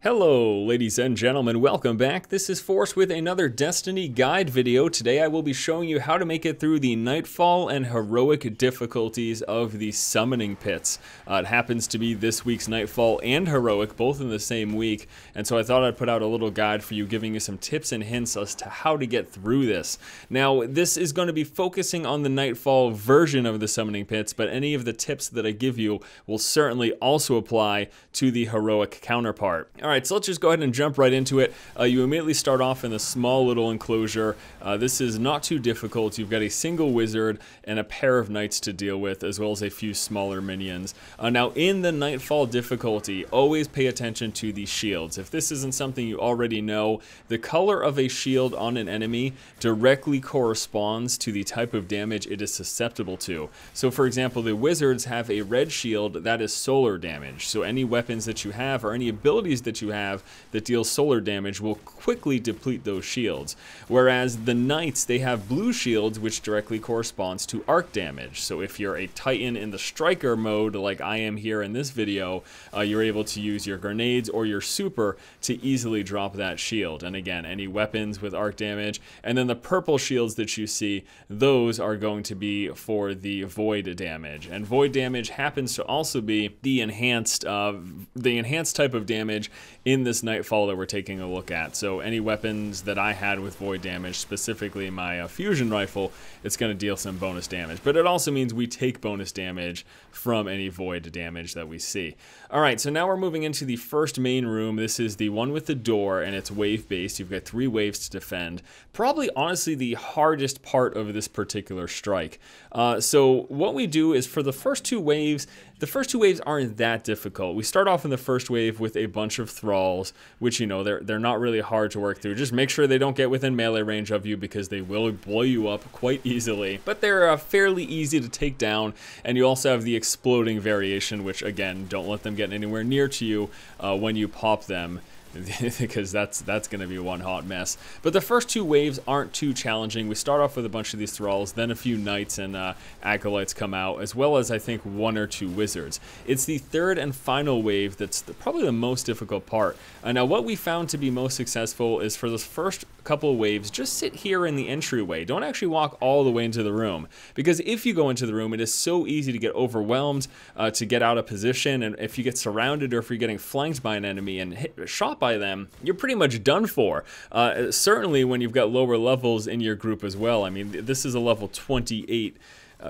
Hello, ladies and gentlemen, welcome back. This is Force with another Destiny guide video. Today I will be showing you how to make it through the Nightfall and Heroic difficulties of the Summoning Pits. It happens to be this week's Nightfall and Heroic, both in the same week, and so I thought I'd put out a little guide for you, giving you some tips and hints as to how to get through this. Now, this is going to be focusing on the Nightfall version of the Summoning Pits, but any of the tips that I give you will certainly also apply to the Heroic counterpart. Alright, so let's just go ahead and jump right into it. You immediately start off in a small little enclosure. This is not too difficult. You've got a single wizard and a pair of knights to deal with, as well as a few smaller minions. Now, in the Nightfall difficulty, always pay attention to the shields. If this isn't something you already know, the color of a shield on an enemy directly corresponds to the type of damage it is susceptible to. So, for example, the wizards have a red shield that is solar damage. So any weapons that you have or any abilities that you have that deal solar damage will quickly deplete those shields. Whereas the knights, they have blue shields, which directly corresponds to arc damage. So if you're a titan in the striker mode, like I am here in this video, you're able to use your grenades or your super to easily drop that shield. And again, any weapons with arc damage. And then the purple shields that you see, those are going to be for the void damage. And void damage happens to also be the enhanced type of damage in this Nightfall that we're taking a look at. So any weapons that I had with void damage, specifically my fusion rifle, it's going to deal some bonus damage. But it also means we take bonus damage from any void damage that we see. Alright, so now we're moving into the first main room. This is the one with the door, and it's wave-based. You've got 3 waves to defend. Probably, honestly, the hardest part of this particular strike. So what we do is for the first 2 waves, the first 2 waves aren't that difficult. We start off in the first wave with a bunch of thralls, which, you know, they're not really hard to work through. Just make sure they don't get within melee range of you, because they will blow you up quite easily. But they're fairly easy to take down, and you also have the exploding variation, which, again, don't let them get anywhere near to you when you pop them, because that's going to be one hot mess. But the first 2 waves aren't too challenging. We start off with a bunch of these thralls, then a few knights and acolytes come out, as well as I think 1 or 2 wizards. It's the third and final wave that's probably the most difficult part. Now, what we found to be most successful is for those first couple of waves, just sit here in the entryway. Don't actually walk all the way into the room, because if you go into the room, it is so easy to get overwhelmed, to get out of position, and if you get surrounded or if you're getting flanked by an enemy and shot by them, you're pretty much done for. Certainly when you've got lower levels in your group as well. I mean, this is a level 28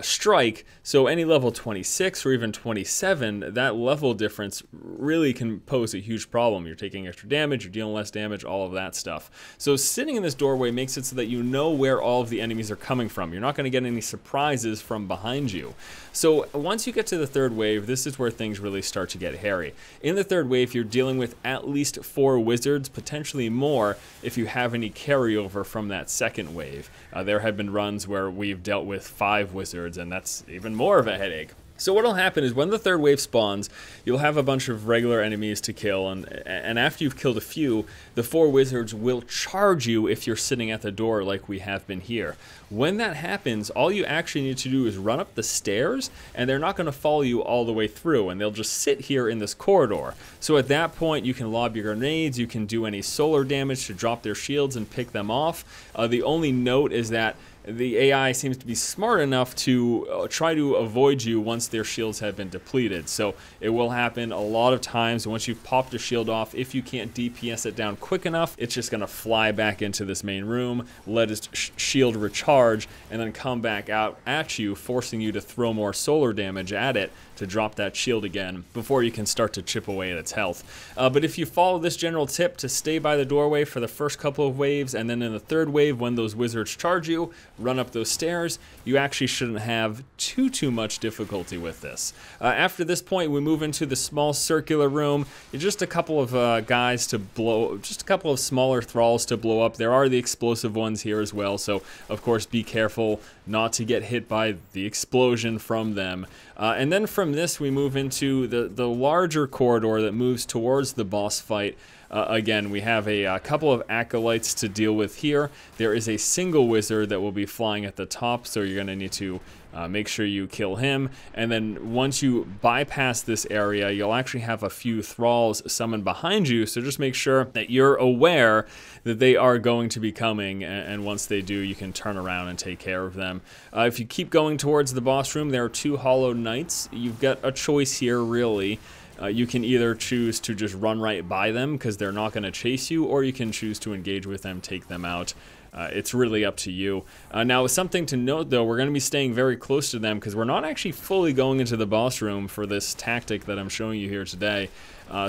strike, so any level 26 or even 27, that level difference really can pose a huge problem. You're taking extra damage, you're dealing less damage, all of that stuff. So sitting in this doorway makes it so that you know where all of the enemies are coming from. You're not going to get any surprises from behind you. So once you get to the third wave, this is where things really start to get hairy. In the third wave, you're dealing with at least 4 wizards, potentially more if you have any carryover from that second wave. There have been runs where we've dealt with 5 wizards, and that's even more of a headache. So what'll happen is when the third wave spawns, you'll have a bunch of regular enemies to kill, and after you've killed a few, the 4 wizards will charge you if you're sitting at the door like we have been here. When that happens, all you actually need to do is run up the stairs, and they're not going to follow you all the way through, and they'll just sit here in this corridor. So at that point, you can lob your grenades, you can do any solar damage to drop their shields and pick them off. The only note is that the AI seems to be smart enough to try to avoid you once their shields have been depleted. So it will happen a lot of times. Once you've popped a shield off, if you can't DPS it down quick enough, it's just going to fly back into this main room, let its shield recharge, and then come back out at you, forcing you to throw more solar damage at it to drop that shield again before you can start to chip away at its health. But if you follow this general tip to stay by the doorway for the first couple of waves, and then in the third wave, when those wizards charge you, run up those stairs, you actually shouldn't have too much difficulty with this. After this point, we move into the small circular room. Just a couple of guys to blow, just a couple of smaller thralls to blow up. There are the explosive ones here as well, so of course be careful not to get hit by the explosion from them. And then from this, we move into the larger corridor that moves towards the boss fight. Again, we have a couple of acolytes to deal with here. There is a single wizard that will be flying at the top, so you're going to need to Make sure you kill him, and then once you bypass this area, you'll actually have a few thralls summoned behind you, so just make sure that you're aware that they are going to be coming, and once they do, you can turn around and take care of them. If you keep going towards the boss room, there are 2 hollow knights. You've got a choice here, really. You can either choose to just run right by them because they're not going to chase you, or you can choose to engage with them, take them out. It's really up to you. Now, something to note, though, we're going to be staying very close to them because we're not actually fully going into the boss room for this tactic that I'm showing you here today.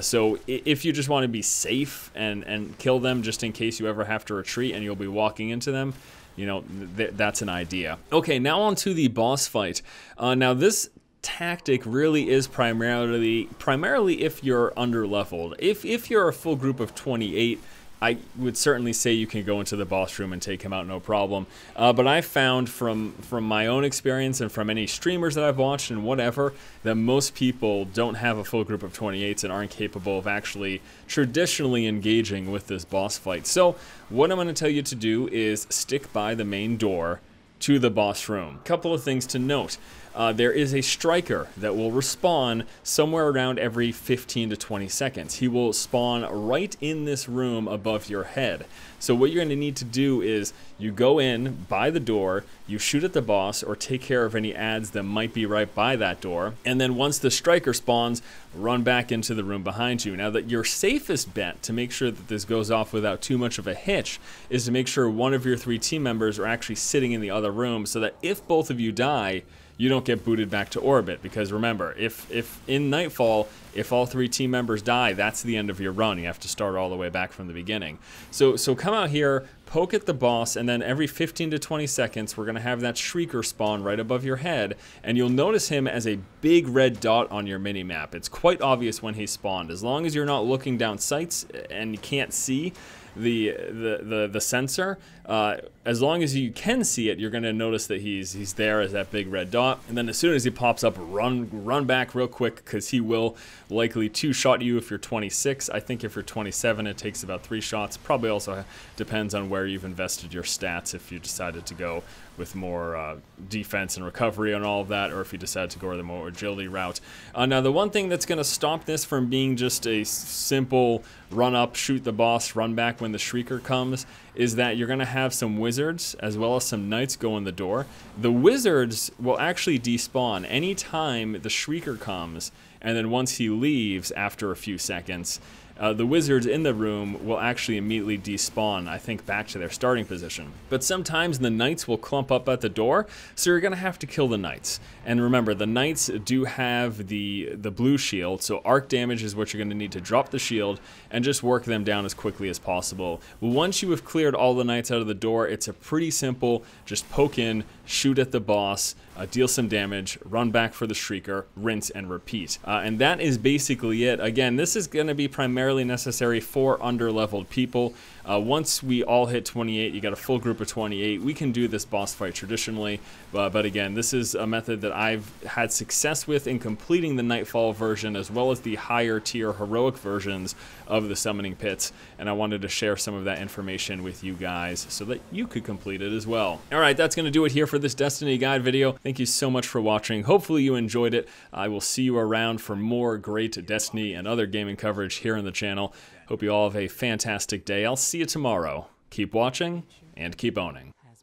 So if you just want to be safe and kill them just in case you ever have to retreat and you'll be walking into them, you know, that's an idea. Okay, now on to the boss fight. Now, this tactic really is primarily if you're underleveled. If you're a full group of 28, I would certainly say you can go into the boss room and take him out no problem. But I found from my own experience and from any streamers that I've watched and whatever, that most people don't have a full group of 28s and aren't capable of actually traditionally engaging with this boss fight. So what I'm going to tell you to do is stick by the main door to the boss room. Couple of things to note. There is a striker that will respawn somewhere around every 15 to 20 seconds. He will spawn right in this room above your head. So what you're going to need to do is you go in by the door, you shoot at the boss or take care of any adds that might be right by that door, and then once the striker spawns, run back into the room behind you. Now, that your safest bet to make sure that this goes off without too much of a hitch is to make sure one of your 3 team members are actually sitting in the other room, so that if both of you die, you don't get booted back to orbit. Because remember, if in Nightfall, if all 3 team members die, that's the end of your run. You have to start all the way back from the beginning. So come out here, poke at the boss, and then every 15 to 20 seconds, we're going to have that Shrieker spawn right above your head, and you'll notice him as a big red dot on your mini-map. It's quite obvious when he spawned. As long as you're not looking down sights and you can't see the sensor, as long as you can see it, you're going to notice that he's there as that big red dot. And then as soon as he pops up, run back real quick, because he will likely 2-shot you if you're 26. I think if you're 27, it takes about 3 shots. Probably also depends on where you've invested your stats, if you decided to go with more defense and recovery and all of that, or if you decide to go the more agility route. Now, the one thing that's going to stop this from being just a simple run up, shoot the boss, run back when the Shrieker comes, is that you're going to have some wizards as well as some knights go in the door. The wizards will actually despawn anytime the Shrieker comes, and then once he leaves after a few seconds, the wizards in the room will actually immediately despawn, I think, back to their starting position. But sometimes the knights will clump up at the door, so you're going to have to kill the knights. And remember, the knights do have the blue shield, so arc damage is what you're going to need to drop the shield and just work them down as quickly as possible. But once you have cleared all the knights out of the door, it's a pretty simple, just poke in, shoot at the boss, deal some damage, run back for the Shrieker, rinse and repeat. And that is basically it. Again, this is going to be primarily necessary for under-leveled people. Once we all hit 28, you got a full group of 28, we can do this boss fight traditionally. But again, this is a method that I've had success with in completing the Nightfall version, as well as the higher tier heroic versions of the summoning pits. And I wanted to share some of that information with you guys so that you could complete it as well. Alright, that's going to do it here for this Destiny Guide video. Thank you so much for watching. Hopefully you enjoyed it. I will see you around for more great Destiny and other gaming coverage here on the channel. Hope you all have a fantastic day. I'll see you tomorrow. Keep watching and keep owning.